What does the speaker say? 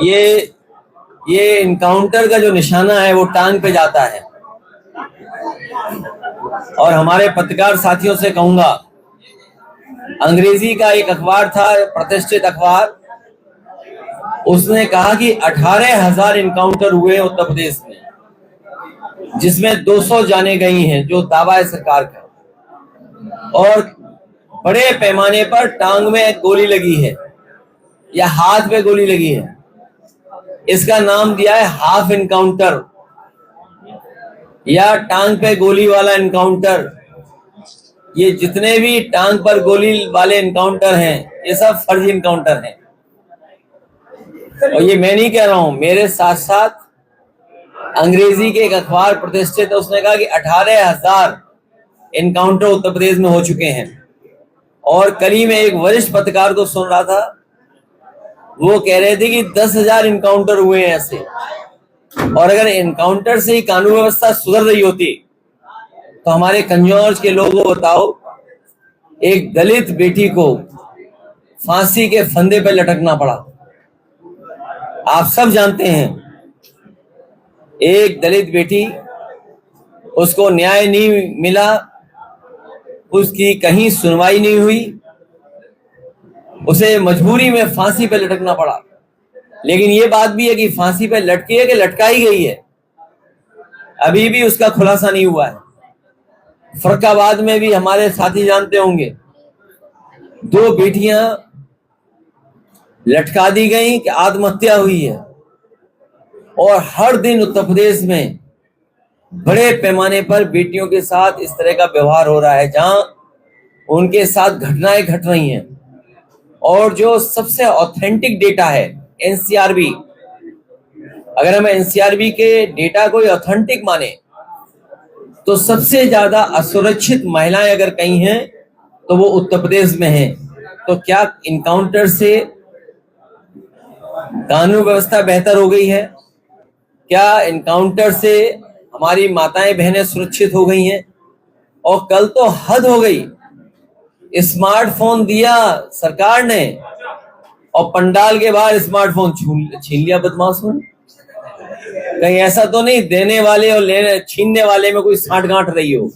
ये ये इनकाउंटर का जो निशाना है वो टांग पे जाता है। और हमारे पत्रकार साथियों से कहूंगा, अंग्रेजी का एक अखबार था, प्रतिष्ठित अखबार, उसने कहा कि 18,000 इनकाउंटर हुए उत्तर प्रदेश में, जिसमें 200 जाने गई हैं, जो दावा है सरकार का। और बड़े पैमाने पर टांग में गोली लगी है या हाथ में गोली लगी है। इसका नाम दिया है हाफ इनकाउंटर या टांग पे गोली वाला इनकाउंटर। ये जितने भी टांग पर गोली वाले इनकाउंटर हैं, ये सब फर्जी इनकाउंटर हैं। और ये मैं नहीं कह रहा हूं, मेरे साथ साथ अंग्रेजी के एक अखबार प्रतिष्ठित है, उसने कहा कि 18,000 इनकाउंटर उत्तर प्रदेश में हो चुके हैं। और कल ही मैं एक वरिष्ठ पत्रकार को सुन रहा था, वो कह रहे थे कि 10,000 इनकाउंटर हुए हैं ऐसे। और अगर इनकाउंटर से ही कानून व्यवस्था सुधर रही होती तो हमारे कंजौर के लोगों को बताओ, एक दलित बेटी को फांसी के फंदे पर लटकना पड़ा। आप सब जानते हैं, एक दलित बेटी, उसको न्याय नहीं मिला, उसकी कहीं सुनवाई नहीं हुई, उसे मजबूरी में फांसी पर लटकना पड़ा। लेकिन ये बात भी है कि फांसी पर लटकी है कि लटकाई गई है, अभी भी उसका खुलासा नहीं हुआ है। फर्रुखाबाद में भी हमारे साथी जानते होंगे, 2 बेटियां लटका दी गई कि आत्महत्या हुई है। और हर दिन उत्तर प्रदेश में बड़े पैमाने पर बेटियों के साथ इस तरह का व्यवहार हो रहा है, जहां उनके साथ घटनाएं घट रही हैं। और जो सबसे ऑथेंटिक डेटा है एनसीआरबी, अगर हम एनसीआरबी के डेटा को ऑथेंटिक माने तो सबसे ज्यादा असुरक्षित महिलाएं अगर कहीं हैं तो वो उत्तर प्रदेश में हैं। तो क्या इनकाउंटर से कानून व्यवस्था बेहतर हो गई है? क्या इनकाउंटर से हमारी माताएं बहनें सुरक्षित हो गई हैं? और कल तो हद हो गई, स्मार्टफोन दिया सरकार ने और पंडाल के बाहर स्मार्टफोन छीन लिया बदमाशों ने। कहीं ऐसा तो नहीं देने वाले और लेने छीनने वाले में कोई साठगांठ रही हो?